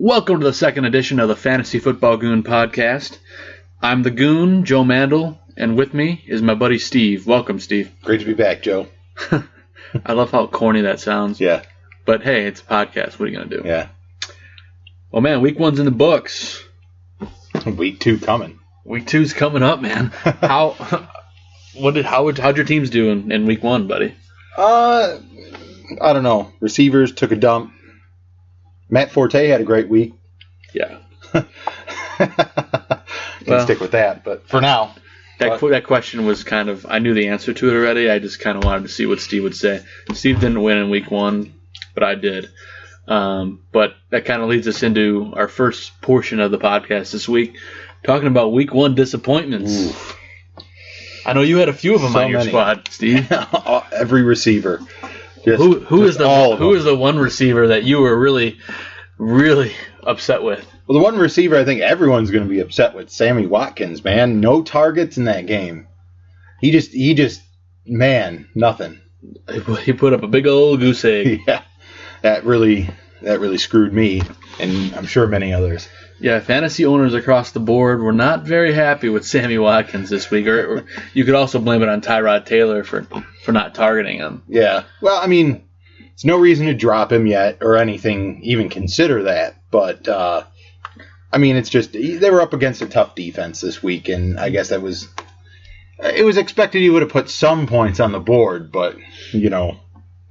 Welcome to the second edition of the Fantasy Football Goon podcast. I'm the Goon, Joe Mandel, and with me is my buddy Steve. Welcome, Steve. Great to be back, Joe. I love how corny that sounds. Yeah. But hey, it's a podcast. What are you going to do? Yeah. Well, man, week one's in the books. Week two coming. Week two's coming up, man. How'd your teams do in week one, buddy? I don't know. Receivers took a dump. Matt Forte had a great week. Yeah. Can stick with that, but for now. That question was kind of, I knew the answer to it already. I just kind of wanted to see what Steve would say. Steve didn't win in week one, but I did. But that kind of leads us into our first portion of the podcast this week, talking about week one disappointments. Oof. I know you had a few of them on your squad, Steve. Every receiver. Who is the one receiver that you were really, really upset with? Well, the one receiver I think everyone's going to be upset with, Sammy Watkins, man. No targets in that game. He just, man, nothing. He put up a big old goose egg. Yeah, that really screwed me, and I'm sure many others. Yeah, fantasy owners across the board were not very happy with Sammy Watkins this week. Or you could also blame it on Tyrod Taylor for not targeting him. Yeah. Well, I mean, there's no reason to drop him yet or anything, even consider that. But, I mean, it's just they were up against a tough defense this week, and I guess it was expected he would have put some points on the board, but, who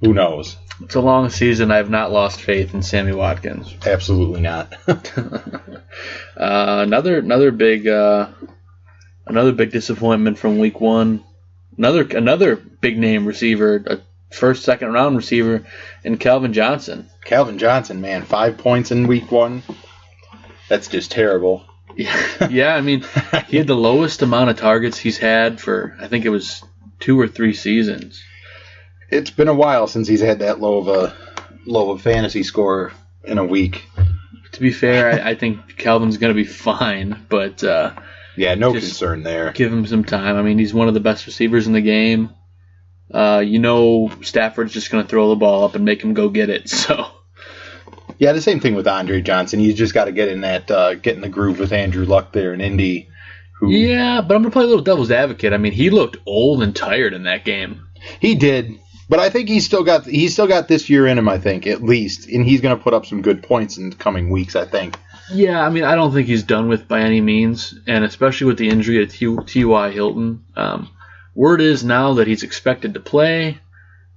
knows? It's a long season. I have not lost faith in Sammy Watkins. Absolutely not. Another big disappointment from week one. Another big name receiver, a first, second round receiver, in Calvin Johnson. Calvin Johnson, man, 5 points in week one. That's just terrible. Yeah, I mean, he had the lowest amount of targets he's had for, I think it was 2 or 3 seasons. It's been a while since he's had that low of a fantasy score in a week. To be fair, I think Calvin's going to be fine, but yeah, no concern there. Give him some time. I mean, he's one of the best receivers in the game. Stafford's just going to throw the ball up and make him go get it. So. Yeah, the same thing with Andre Johnson. He's just got to get in the groove with Andrew Luck there in Indy. Yeah, but I'm going to play a little devil's advocate. I mean, he looked old and tired in that game. He did. But I think he's still got this year in him, I think, at least. And he's going to put up some good points in the coming weeks, I think. Yeah, I mean, I don't think he's done with by any means. And especially with the injury to T.Y. Hilton. Word is now that he's expected to play.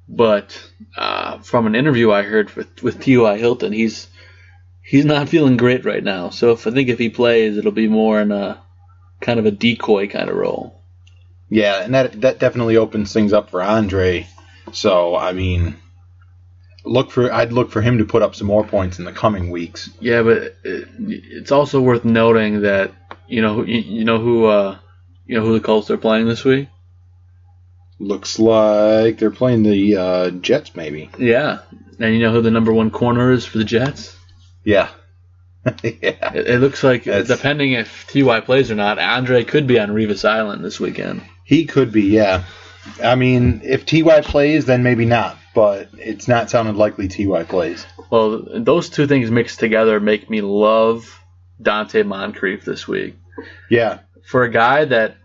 But from an interview I heard with T.Y. Hilton, he's not feeling great right now. So I think if he plays, it'll be more in a kind of a decoy kind of role. Yeah, and that definitely opens things up for Andre. So, I mean, I'd look for him to put up some more points in the coming weeks. Yeah, but it's also worth noting that you know who the Colts are playing this week. Looks like they're playing the Jets, maybe. Yeah, and you know who the number one corner is for the Jets? Yeah. Yeah. It looks like, depending if T.Y. plays or not, Andre could be on Revis Island this weekend. He could be, yeah. I mean, if T.Y. plays, then maybe not, but it's not sounding likely T.Y. plays. Well, those two things mixed together make me love Donte Moncrief this week. Yeah. For a guy that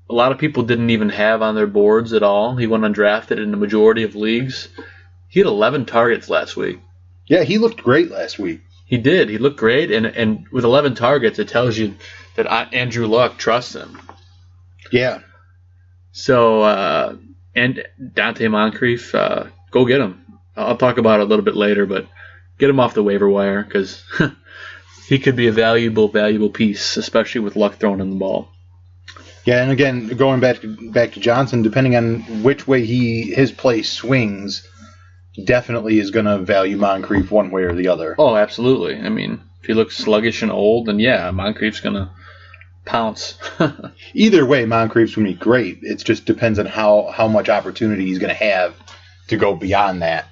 a lot of people didn't even have on their boards at all, he went undrafted in the majority of leagues. He had 11 targets last week. Yeah, he looked great last week. He did. He looked great, and with 11 targets, it tells you that Andrew Luck trusts him. Yeah. So, and Donte Moncrief, go get him. I'll talk about it a little bit later, but get him off the waiver wire because he could be a valuable piece, especially with Luck throwing in the ball. Yeah, and again, going back to Johnson, depending on which way his play swings, definitely is going to value Moncrief one way or the other. Oh, absolutely. I mean, if he looks sluggish and old, then yeah, Moncrief's going to pounce. Either way, Moncrief's going to be great. It just depends on how much opportunity he's going to have to go beyond that.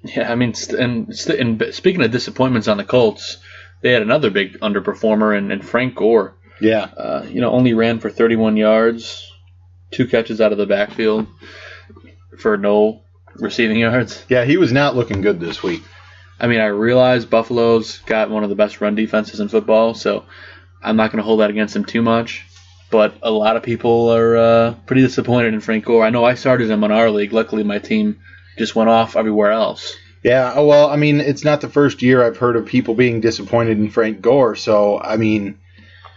Yeah, I mean, and speaking of disappointments on the Colts, they had another big underperformer in Frank Gore. Yeah. Only ran for 31 yards, 2 catches out of the backfield for no receiving yards. Yeah, he was not looking good this week. I mean, I realize Buffalo's got one of the best run defenses in football, so I'm not going to hold that against them too much. But a lot of people are pretty disappointed in Frank Gore. I know I started him on our league. Luckily, my team just went off everywhere else. Yeah, well, I mean, it's not the first year I've heard of people being disappointed in Frank Gore. So, I mean,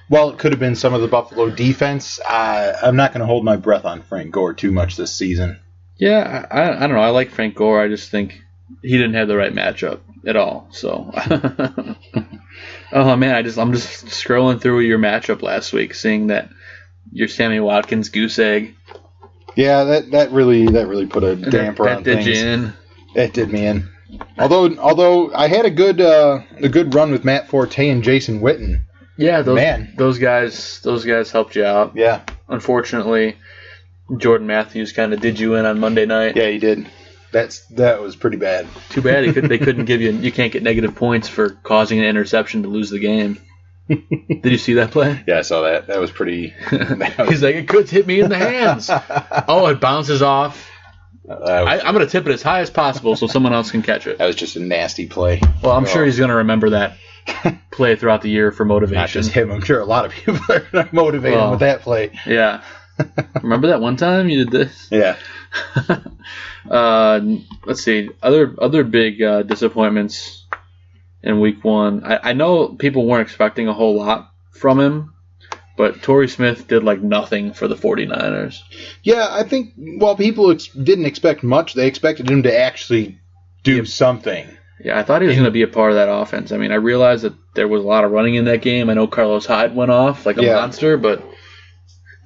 while it could have been some of the Buffalo defense, I'm not going to hold my breath on Frank Gore too much this season. Yeah, I don't know. I like Frank Gore. I just think he didn't have the right matchup at all. So, oh man, I'm just scrolling through your matchup last week, seeing that your Sammy Watkins goose egg. Yeah, that really put a damper on things. That did you in. That did me in. Although I had a good run with Matt Forte and Jason Witten. Yeah, those guys helped you out. Yeah. Unfortunately, Jordan Matthews kind of did you in on Monday night. Yeah, he did. That was pretty bad. Too bad they couldn't give you. You can't get negative points for causing an interception to lose the game. Did you see that play? Yeah, I saw that. That was pretty. He's like, it could hit me in the hands. Oh, it bounces off. I'm going to tip it as high as possible so someone else can catch it. That was just a nasty play. Well, I'm sure he's going to remember that play throughout the year for motivation. Not just him. I'm sure a lot of people are going to motivate him with that play. Yeah. Remember that one time you did this? Yeah. Let's see. Other big disappointments in week one. I know people weren't expecting a whole lot from him, but Torrey Smith did like nothing for the 49ers. Yeah, I think while people didn't expect much, they expected him to actually do something. Yeah, I thought he was going to be a part of that offense. I mean, I realized that there was a lot of running in that game. I know Carlos Hyde went off like a monster, but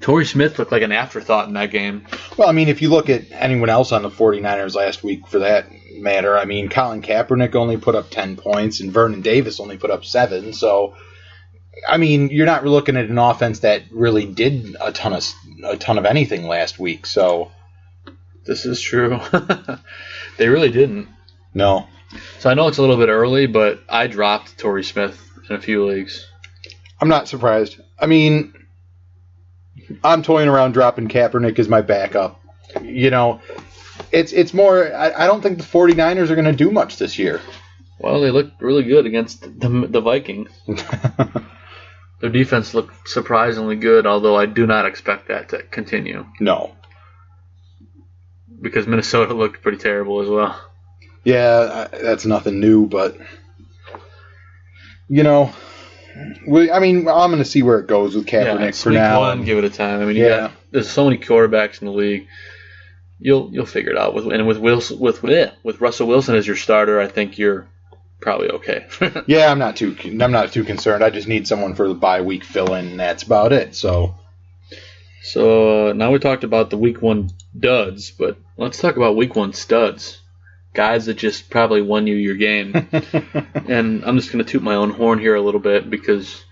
Torrey Smith looked like an afterthought in that game. Well, I mean, if you look at anyone else on the 49ers last week for that matter, I mean, Colin Kaepernick only put up 10 points and Vernon Davis only put up 7. So, I mean, you're not looking at an offense that really did a ton of anything last week. So, this is true. They really didn't. No. So I know it's a little bit early, but I dropped Torrey Smith in a few leagues. I'm not surprised. I mean, I'm toying around dropping Kaepernick as my backup. You know, it's more, I don't think the 49ers are going to do much this year. Well, they looked really good against the Vikings. Their defense looked surprisingly good, although I do not expect that to continue. No. Because Minnesota looked pretty terrible as well. Yeah, that's nothing new, but, you know, I'm going to see where it goes with Kaepernick for now. Week one, give it a time. I mean, there's so many quarterbacks in the league. You'll figure it out. With Russell Wilson as your starter, I think you're probably okay. Yeah, I'm not too concerned. I just need someone for the bye week fill-in, and that's about it. So now we talked about the week one duds, but let's talk about week one studs. Guys that just probably won you your game. And I'm just going to toot my own horn here a little bit because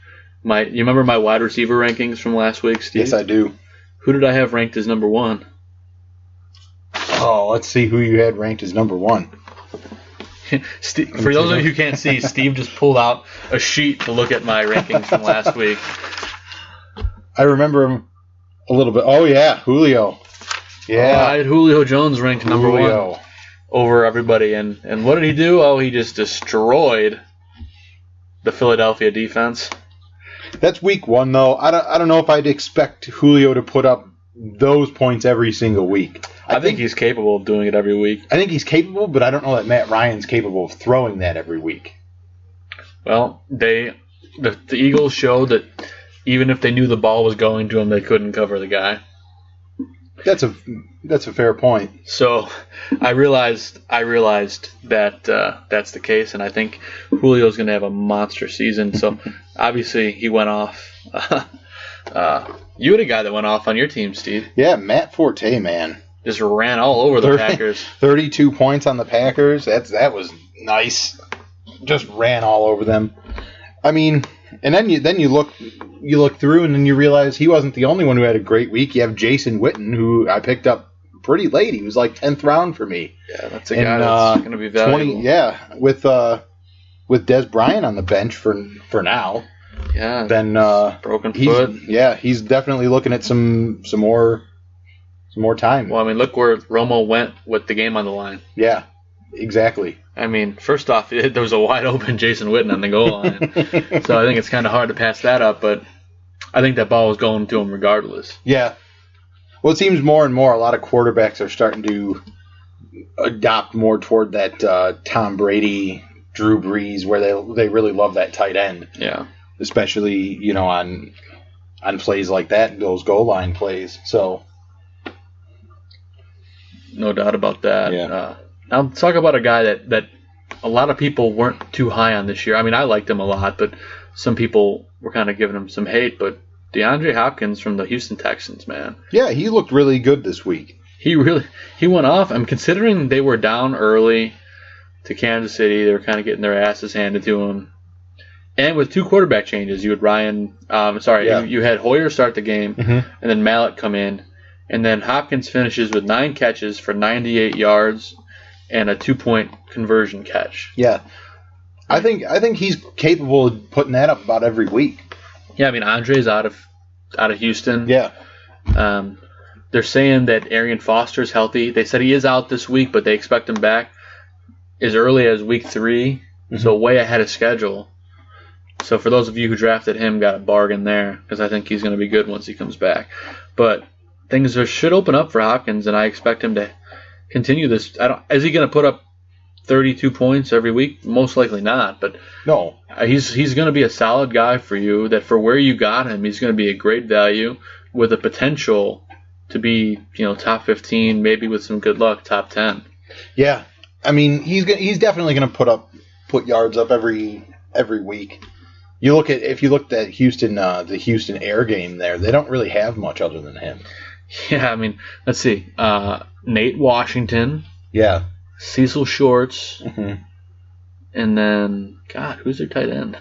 you remember my wide receiver rankings from last week, Steve? Yes, I do. Who did I have ranked as number one? Oh, let's see who you had ranked as number one. For those of you who can't see, Steve just pulled out a sheet to look at my rankings from last week. I remember him a little bit. Oh, yeah, Julio. Yeah. I had Julio Jones ranked number one over everybody. And what did he do? Oh, he just destroyed the Philadelphia defense. That's week one, though. I don't know if I'd expect Julio to put up those points every single week. I think he's capable of doing it every week. I think he's capable, but I don't know that Matt Ryan's capable of throwing that every week. Well, the Eagles showed that even if they knew the ball was going to him, they couldn't cover the guy. That's a fair point. So I realized that that's the case, and I think Julio's going to have a monster season. So obviously he went off. You had a guy that went off on your team, Steve. Yeah, Matt Forte, man. Just ran all over the Packers. 32 points on the Packers. That was nice. Just ran all over them. I mean, and then you look through and then you realize he wasn't the only one who had a great week. You have Jason Witten, who I picked up pretty late. He was like 10th round for me. Yeah, that's a guy that's going to be valuable. With Des Bryant on the bench for now. Yeah. Then broken foot. He's definitely looking at some more time. Well, I mean, look where Romo went with the game on the line. Yeah, exactly. I mean, first off, there was a wide open Jason Witten on the goal line. So I think it's kind of hard to pass that up, but I think that ball was going to him regardless. Yeah. Well, it seems more and more a lot of quarterbacks are starting to adopt more toward that Tom Brady, Drew Brees, where they really love that tight end. Yeah. Especially, on plays like that, those goal line plays. So, no doubt about that. Yeah. Now, let's talk about a guy that a lot of people weren't too high on this year. I mean, I liked him a lot, but some people were kind of giving him some hate. But DeAndre Hopkins from the Houston Texans, man. Yeah, he looked really good this week. He went off. I'm considering they were down early to Kansas City. They were kind of getting their asses handed to them. And with 2 quarterback changes, you had you had Hoyer start the game, and then Mallett come in. And then Hopkins finishes with 9 catches for 98 yards and a 2-point conversion catch. Yeah. I think he's capable of putting that up about every week. Yeah, I mean, Andre's out of Houston. Yeah. They're saying that Arian Foster's healthy. They said he is out this week, but they expect him back as early as week 3, so way ahead of schedule. So for those of you who drafted him, got a bargain there because I think he's going to be good once he comes back. But things should open up for Hopkins, and I expect him to continue this. Is he going to put up 32 points every week? Most likely not, but no, he's going to be a solid guy for you. That for where you got him, he's going to be a great value with a potential to be top 15, maybe with some good luck top 10. Yeah, I mean he's definitely going to put yards up every week. If you looked at Houston, the Houston Air game there, they don't really have much other than him. Yeah, I mean, let's see. Nate Washington. Yeah. Cecil Shorts. And then, God, who's their tight end?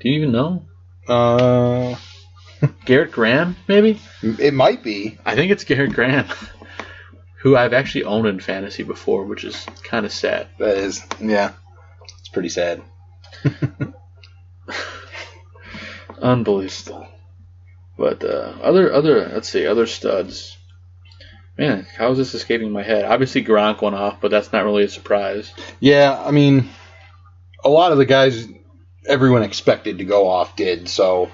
Do you even know? Garrett Graham, maybe? It might be. I think it's Garrett Graham, who I've actually owned in fantasy before, which is kind of sad. That is, yeah. It's pretty sad. Unbelievable. But other studs. Man, how is this escaping my head? Obviously Gronk went off, but that's not really a surprise. Yeah, I mean, a lot of the guys everyone expected to go off did, so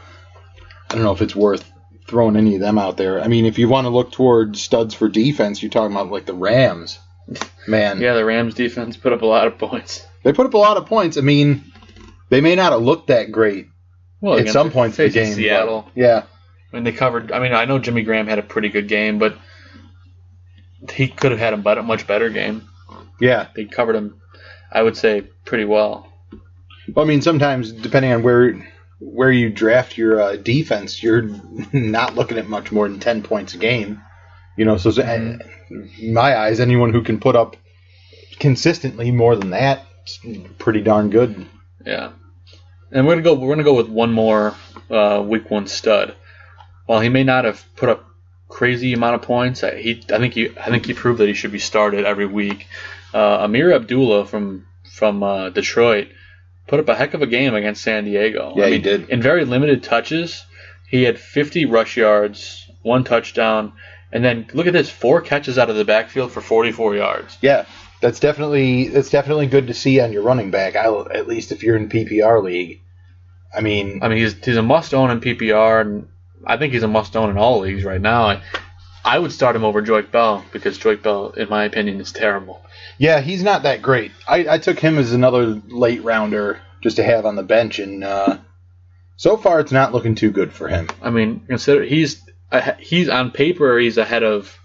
I don't know if it's worth throwing any of them out there. I mean, if you want to look towards studs for defense, you're talking about like the Rams. Man. Yeah, the Rams defense put up a lot of points. They put up a lot of points. I mean, they may not have looked that great at some points in the game. Seattle. But, yeah. I mean, I know Jimmy Graham had a pretty good game, but he could have had a much better game. Yeah. They covered him, I would say, pretty well. Well, I mean, sometimes, depending on where you draft your defense, you're not looking at much more than 10 points a game. So in my eyes, anyone who can put up consistently more than that is pretty darn good. Yeah. And we're gonna go with one more week 1 stud. While he may not have put up crazy amount of points, I think he proved that he should be started every week. Amir Abdullah from Detroit put up a heck of a game against San Diego. Yeah, he did. In very limited touches, he had 50 rush yards, 1 touchdown, and then look at this, 4 catches out of the backfield for 44 yards. Yeah, that's definitely good to see on your running back. At least if you're in PPR league. I mean, he's a must-own in PPR, and I think he's a must-own in all leagues right now. I would start him over Joique Bell because Joique Bell, in my opinion, is terrible. Yeah, he's not that great. I took him as another late rounder just to have on the bench, and so far it's not looking too good for him. I mean, consider he's on paper he's ahead of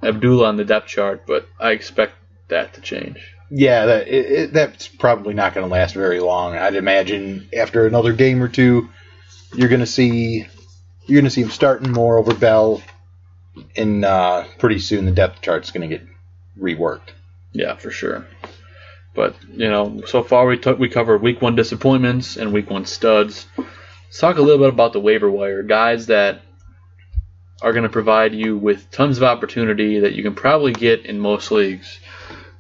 Abdullah on the depth chart, but I expect that to change. Yeah, that's probably not going to last very long. I'd imagine after another game or two, you're going to see him starting more over Bell, and pretty soon the depth chart's going to get reworked. Yeah, for sure. But so far we covered week 1 disappointments and week 1 studs. Let's talk a little bit about the waiver wire, guys that are going to provide you with tons of opportunity that you can probably get in most leagues.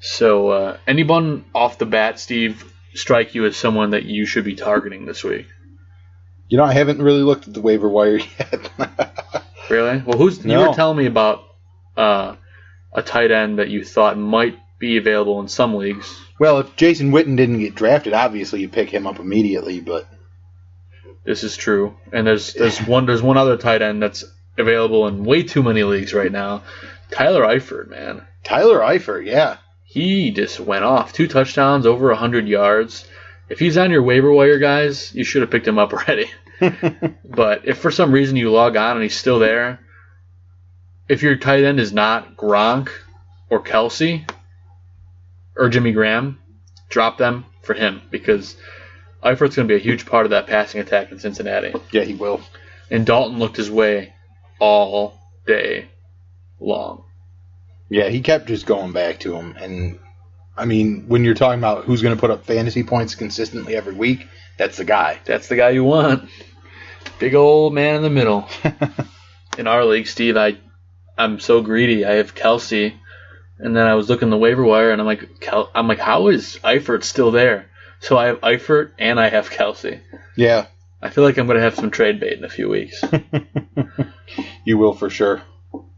So anyone off the bat, Steve, strike you as someone that you should be targeting this week? I haven't really looked at the waiver wire yet. Really? Well, you were telling me about a tight end that you thought might be available in some leagues. Well, if Jason Witten didn't get drafted, obviously you pick him up immediately, but this is true. And there's one other tight end that's available in way too many leagues right now. Tyler Eifert, man. Tyler Eifert, yeah. He just went off. 2 touchdowns, over 100 yards. If he's on your waiver wire, guys, you should have picked him up already. But if for some reason you log on and he's still there, if your tight end is not Gronk or Kelsey or Jimmy Graham, drop them for him because Eifert's going to be a huge part of that passing attack in Cincinnati. Yeah, he will. And Dalton looked his way all day long. Yeah, he kept just going back to him. And, I mean, when you're talking about who's going to put up fantasy points consistently every week, that's the guy. That's the guy you want. Big old man in the middle. In our league, Steve, I'm so greedy. I have Kelsey. And then I was looking the waiver wire, and I'm like, how is Eifert still there? So I have Eifert, and I have Kelsey. Yeah. I feel like I'm going to have some trade bait in a few weeks. You will for sure.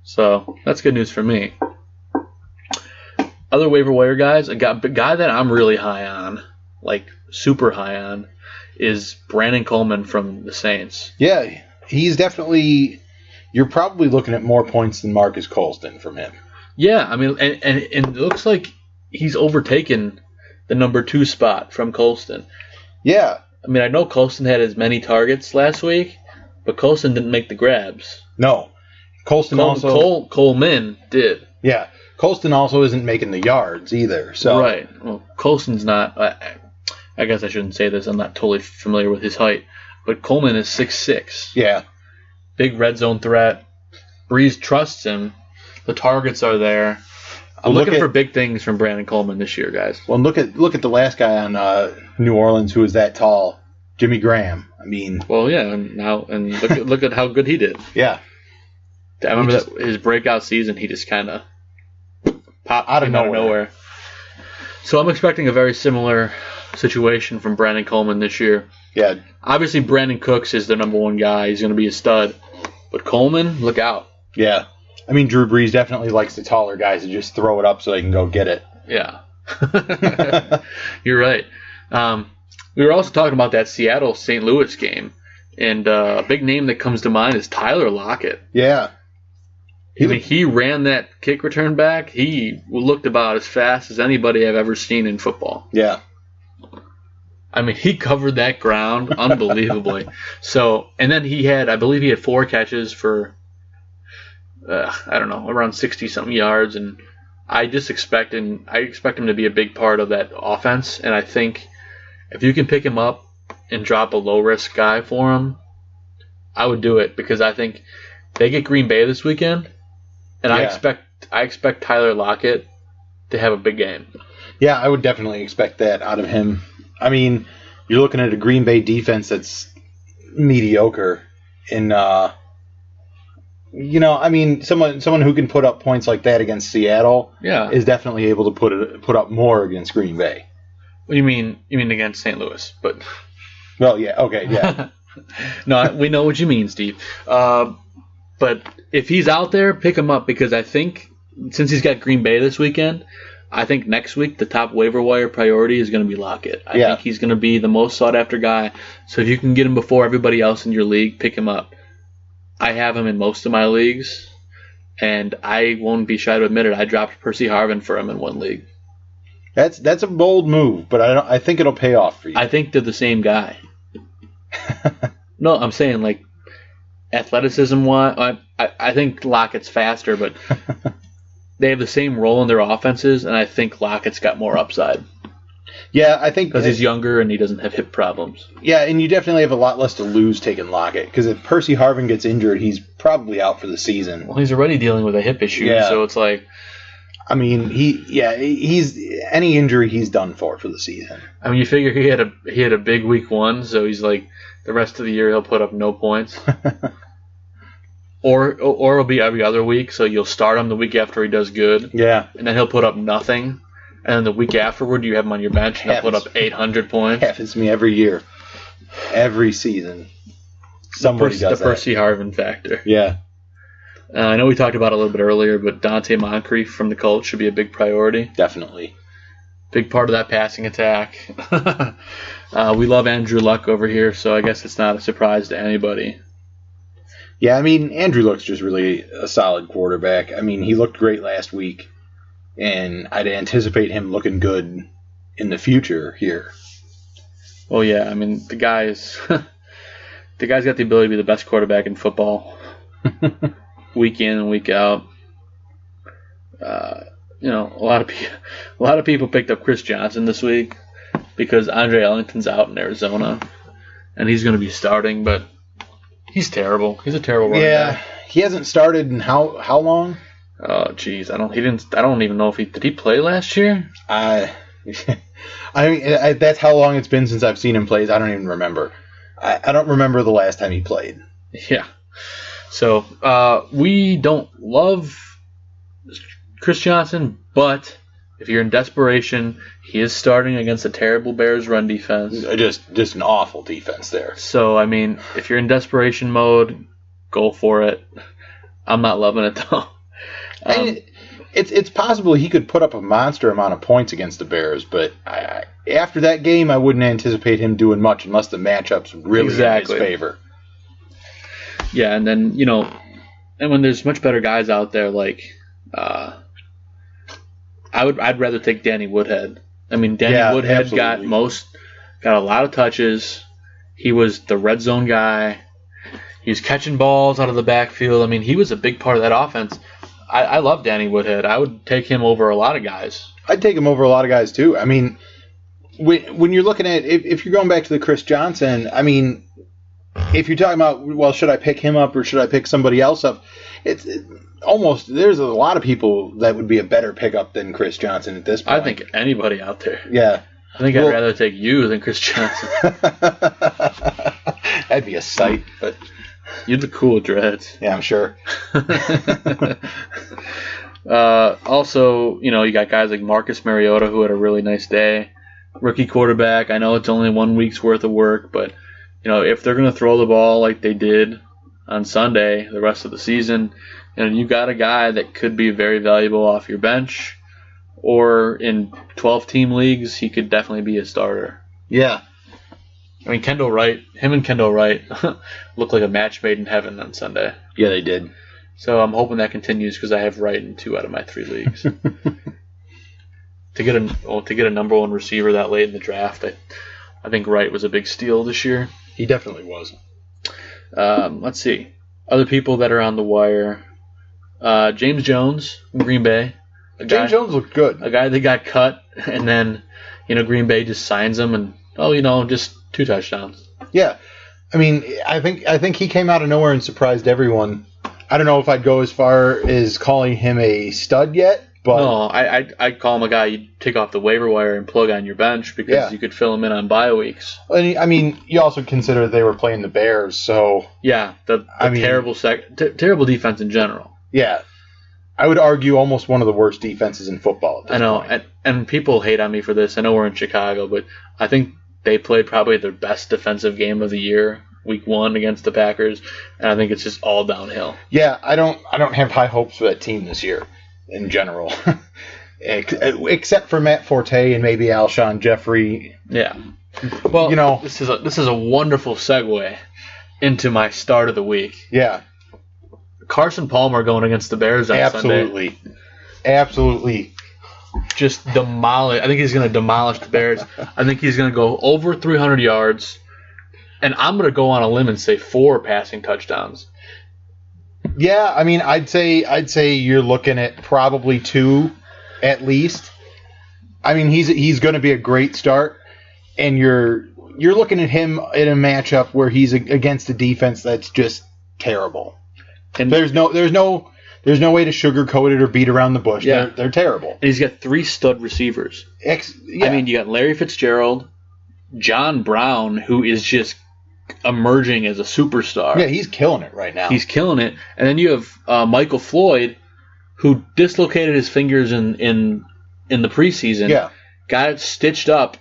So that's good news for me. Other waiver wire guys, a guy that I'm really high on, like super high on, is Brandon Coleman from the Saints. Yeah, he's definitely... You're probably looking at more points than Marcus Colston from him. Yeah, I mean, and it looks like he's overtaken the number 2 spot from Colston. Yeah. I mean, I know Colston had as many targets last week, but Colston didn't make the grabs. No. Coleman did. Yeah. Colston also isn't making the yards either. So right. Well, Colston's not. I guess I shouldn't say this. I'm not totally familiar with his height, but Coleman is 6'6". Yeah. Big red zone threat. Breeze trusts him. The targets are there. I'm looking for big things from Brandon Coleman this year, guys. Well, look at the last guy on New Orleans who was that tall, Jimmy Graham. I mean, well, yeah, and look at how good he did. Yeah, I remember that his breakout season. He just kind of popped out of nowhere. So I'm expecting a very similar situation from Brandon Coleman this year. Yeah, obviously Brandon Cooks is the number 1 guy. He's going to be a stud, but Coleman, look out. Yeah. I mean, Drew Brees definitely likes the taller guys to just throw it up so they can go get it. Yeah. You're right. We were also talking about that Seattle-St. Louis game, and a big name that comes to mind is Tyler Lockett. Yeah. He ran that kick return back. He looked about as fast as anybody I've ever seen in football. Yeah. I mean, he covered that ground unbelievably. And then I believe he had 4 catches for... I don't know, around 60-something yards, and I expect him to be a big part of that offense, and I think if you can pick him up and drop a low-risk guy for him, I would do it, because I think they get Green Bay this weekend, and I expect Tyler Lockett to have a big game. Yeah, I would definitely expect that out of him. I mean, you're looking at a Green Bay defense that's mediocre in I mean, someone who can put up points like that against Seattle is definitely able to put up more against Green Bay. What do you mean? You mean against St. Louis? But well, yeah, okay, yeah. No, we know what you mean, Steve. But if he's out there, pick him up, because I think since he's got Green Bay this weekend, I think next week the top waiver wire priority is going to be Lockett. I think he's going to be the most sought after guy. So if you can get him before everybody else in your league, pick him up. I have him in most of my leagues, and I won't be shy to admit it. I dropped Percy Harvin for him in 1 league. That's a bold move, but I think it'll pay off for you. I think they're the same guy. No, I'm saying like athleticism-wise, I think Lockett's faster, but they have the same role in their offenses, and I think Lockett's got more upside. Yeah, I think... Because he's younger and he doesn't have hip problems. Yeah, and you definitely have a lot less to lose taking Lockett, because if Percy Harvin gets injured, he's probably out for the season. Well, he's already dealing with a hip issue, so it's like... I mean, he's any injury he's done for the season. I mean, you figure he had a big week 1, so he's like, the rest of the year he'll put up no points. Or it'll be every other week, so you'll start him the week after he does good. Yeah. And then he'll put up nothing. And then the week afterward, you have him on your bench, and he'll put up 800 points. Happens to me every year. Every season. Somebody does that. The Percy Harvin factor. Yeah. I know we talked about it a little bit earlier, but Donte Moncrief from the Colts should be a big priority. Definitely. Big part of that passing attack. We love Andrew Luck over here, so I guess it's not a surprise to anybody. Yeah, I mean, Andrew Luck's just really a solid quarterback. I mean, he looked great last week, and I'd anticipate him looking good in the future here. Well, yeah, I mean, the guy's got the ability to be the best quarterback in football, week in and week out. A lot of people picked up Chris Johnson this week because Andre Ellington's out in Arizona, and he's going to be starting, but he's terrible. He's a terrible running back. Yeah, he hasn't started in how long? Oh, jeez, I don't even know if did he play last year? I mean, that's how long it's been since I've seen him play. I don't even remember. I don't remember the last time he played. Yeah. So we don't love Chris Johnson, but if you're in desperation, he is starting against a terrible Bears run defense. Just an awful defense there. So, I mean, if you're in desperation mode, go for it. I'm not loving it, though. It's possible he could put up a monster amount of points against the Bears, but after that game, I wouldn't anticipate him doing much unless the matchup's really in his favor. Yeah, and then, and when there's much better guys out there, like, I'd rather take Danny Woodhead. I mean, Danny Woodhead absolutely. got a lot of touches. He was the red zone guy. He was catching balls out of the backfield. I mean, he was a big part of that offense. I love Danny Woodhead. I would take him over a lot of guys. I'd take him over a lot of guys, too. I mean, when you're looking at, if you're going back to the Chris Johnson, I mean, if you're talking about, well, should I pick him up or should I pick somebody else up? It's almost, there's a lot of people that would be a better pickup than Chris Johnson at this point. I think anybody out there. Yeah. I think I'd rather take you than Chris Johnson. That'd be a sight, but... You'd look cool with dreads. Yeah, I'm sure. Also, you got guys like Marcus Mariota who had a really nice day. Rookie quarterback. I know it's only 1 week's worth of work, but if they're going to throw the ball like they did on Sunday, the rest of the season, you got a guy that could be very valuable off your bench, or in 12-team leagues, he could definitely be a starter. Yeah. I mean, him and Kendall Wright looked like a match made in heaven on Sunday. Yeah, they did. So I'm hoping that continues because I have Wright in 2 out of my 3 leagues. To get a number 1 receiver that late in the draft, I think Wright was a big steal this year. He definitely was. Let's see. Other people that are on the wire. James Jones from Green Bay. James Jones looked good. A guy that got cut, and then Green Bay just signs him, and just 2 touchdowns. Yeah, I mean, I think he came out of nowhere and surprised everyone. I don't know if I'd go as far as calling him a stud yet, but no, I'd call him a guy you'd take off the waiver wire and plug on your bench because you could fill him in on bye weeks. And I mean, you also consider they were playing the Bears, so yeah, terrible defense in general. Yeah, I would argue almost one of the worst defenses in football at this point. And people hate on me for this. I know we're in Chicago, but I think they played probably their best defensive game of the year, week 1 against the Packers, and I think it's just all downhill. Yeah, I don't have high hopes for that team this year in general, except for Matt Forte and maybe Alshon Jeffrey. Yeah. Well, this is a wonderful segue into my start of the week. Yeah. Carson Palmer going against the Bears on Sunday. Absolutely. Just demolish. I think he's going to demolish the Bears. I think he's going to go over 300 yards, and I'm going to go on a limb and say 4 passing touchdowns. Yeah, I mean, I'd say you're looking at probably 2 at least. I mean, he's going to be a great start, and you're looking at him in a matchup where he's against a defense that's just terrible. And there's no way to sugarcoat it or beat around the bush. Yeah. They're terrible. And he's got 3 stud receivers. I mean, you got Larry Fitzgerald, John Brown, who is just emerging as a superstar. Yeah, he's killing it right now. He's killing it. And then you have Michael Floyd, who dislocated his fingers in the preseason. Yeah. Got it stitched up,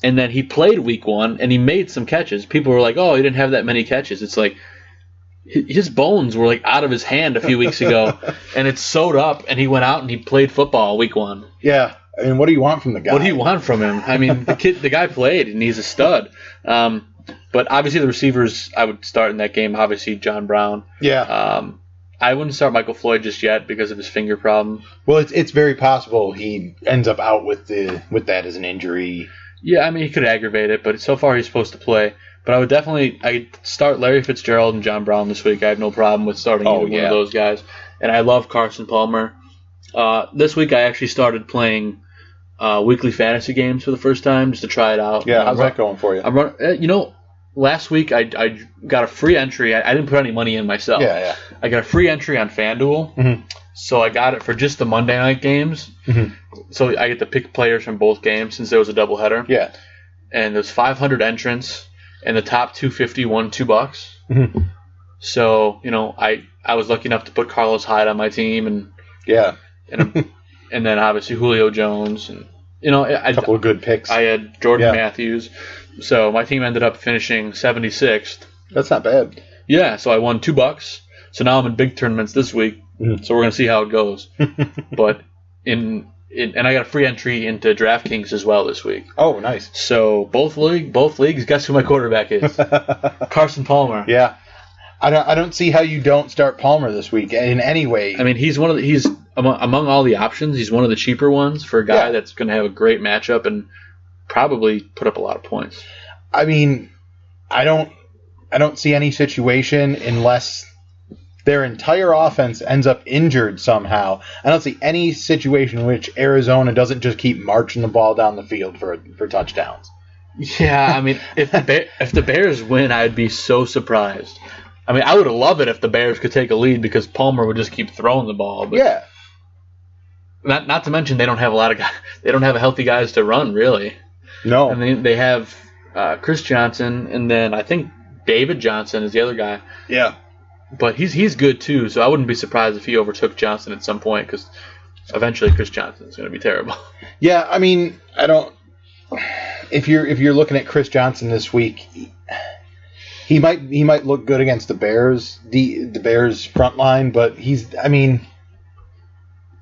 and then he played week 1, and he made some catches. People were like, oh, he didn't have that many catches. It's like, his bones were like out of his hand a few weeks ago, and it's sewed up, and he went out and he played football week 1. Yeah. I mean, what do you want from the guy? What do you want from him? I mean, the guy played, and he's a stud. But obviously the receivers I would start in that game, obviously John Brown. Yeah. I wouldn't start Michael Floyd just yet because of his finger problem. Well, it's very possible he ends up out with that as an injury. Yeah, I mean, he could aggravate it, but so far he's supposed to play. But I'd start Larry Fitzgerald and John Brown this week. I have no problem with starting either one of those guys. And I love Carson Palmer. This week I actually started playing weekly fantasy games for the first time just to try it out. Yeah, how's that going for you? Last week I got a free entry. I didn't put any money in myself. Yeah. I got a free entry on FanDuel. Mm-hmm. So I got it for just the Monday night games. Mm-hmm. So I get to pick players from both games since there was a doubleheader. Yeah. And there's 500 entrants, and the top 250 won $2. Mm-hmm. So, I was lucky enough to put Carlos Hyde on my team, and and then obviously Julio Jones, and a couple of good picks. I had Jordan Matthews, so my team ended up finishing 76th. That's not bad. Yeah, so I won $2. So now I'm in big tournaments this week, so we're gonna see how it goes. But and I got a free entry into DraftKings as well this week. Oh, nice. So both leagues. Guess who my quarterback is? Carson Palmer. Yeah. I don't see how you don't start Palmer this week in any way. I mean, he's among all the options. He's one of the cheaper ones for a guy that's going to have a great matchup and probably put up a lot of points. I mean, I don't see any situation unless their entire offense ends up injured somehow. I don't see any situation in which Arizona doesn't just keep marching the ball down the field for touchdowns. Yeah, I mean, if the Bears win, I'd be so surprised. I mean, I would have loved it if the Bears could take a lead because Palmer would just keep throwing the ball. But yeah. Not to mention they don't have a lot of guys. They don't have healthy guys to run really. No. I mean, they have Chris Johnson, and then I think David Johnson is the other guy. Yeah. But he's good too, so I wouldn't be surprised if he overtook Johnson at some point because eventually Chris Johnson is going to be terrible. Yeah, I mean, I don't. If you're looking at Chris Johnson this week. He might look good against the Bears, the Bears front line, but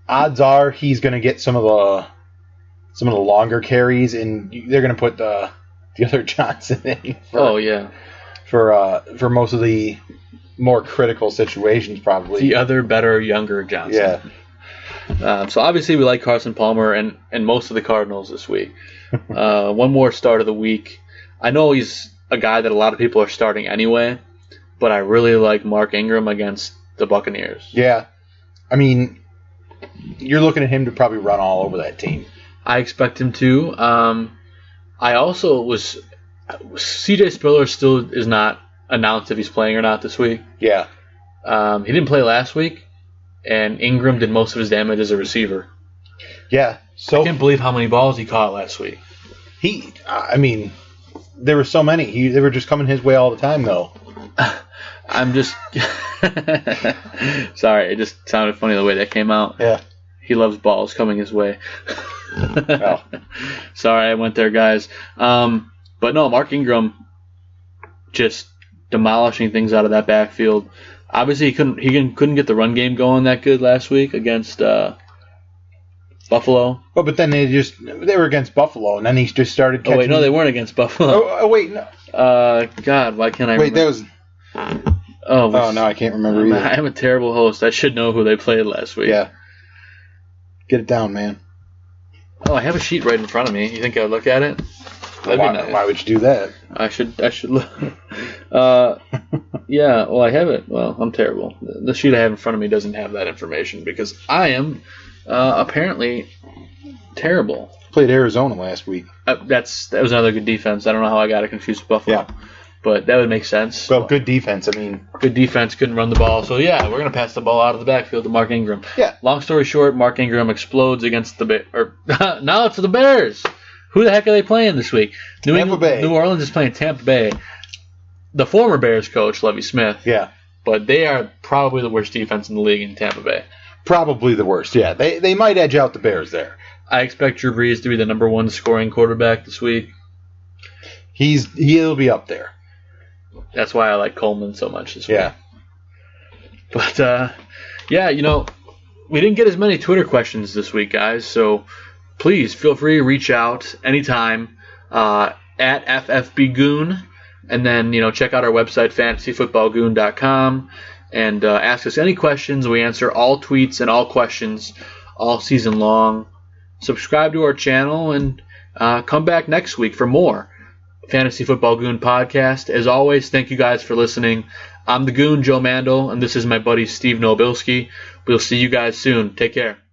odds are he's going to get some of the longer carries, and they're going to put the other Johnson in. For most of the more critical situations, probably the other better younger Johnson. Yeah. So obviously we like Carson Palmer and most of the Cardinals this week. One more start of the week. I know he's a guy that a lot of people are starting anyway, but I really like Mark Ingram against the Buccaneers. Yeah. I mean, you're looking at him to probably run all over that team. I expect him to. I also CJ Spiller still is not announced if he's playing or not this week. Yeah. He didn't play last week, and Ingram did most of his damage as a receiver. Yeah. So I can't believe how many balls he caught last week. There were so many. They were just coming his way all the time, though. I'm just sorry. It just sounded funny the way that came out. Yeah. He loves balls coming his way. Oh. Sorry, I went there, guys. But no, Mark Ingram just demolishing things out of that backfield. Obviously, he couldn't get the run game going that good last week against Buffalo. Well, but then they were against Buffalo, and then he just started catching... Oh, wait, no, they weren't against Buffalo. Oh wait, no. God, why can't I remember? Wait, that was... Oh, no, I can't remember either. I'm a terrible host. I should know who they played last week. Yeah. Get it down, man. Oh, I have a sheet right in front of me. You think I would look at it? That'd be nice. Why would you do that? I should look. Yeah, well, I have it. Well, I'm terrible. The sheet I have in front of me doesn't have that information because I am... apparently terrible. Played Arizona last week. That was another good defense. I don't know how I got it confused with Buffalo. Yeah. But that would make sense. Well, good defense. Good defense, couldn't run the ball. So, yeah, we're going to pass the ball out of the backfield to Mark Ingram. Yeah. Long story short, Mark Ingram explodes against the Bears. Now it's the Bears. Who the heck are they playing this week? Tampa Bay. New Orleans is playing Tampa Bay. The former Bears coach, Lovie Smith. Yeah. But they are probably the worst defense in the league in Tampa Bay. Probably the worst, yeah. They might edge out the Bears there. I expect Drew Brees to be the number one scoring quarterback this week. He'll be up there. That's why I like Coleman so much this week. Yeah. But, we didn't get as many Twitter questions this week, guys, so please feel free to reach out anytime at FFB Goon. And then, check out our website, fantasyfootballgoon.com, and ask us any questions. We answer all tweets and all questions all season long. Subscribe to our channel and come back next week for more Fantasy Football Goon podcast. As always, thank you guys for listening. I'm the Goon, Joe Mandel, and this is my buddy Steve Nobilski. We'll see you guys soon. Take care.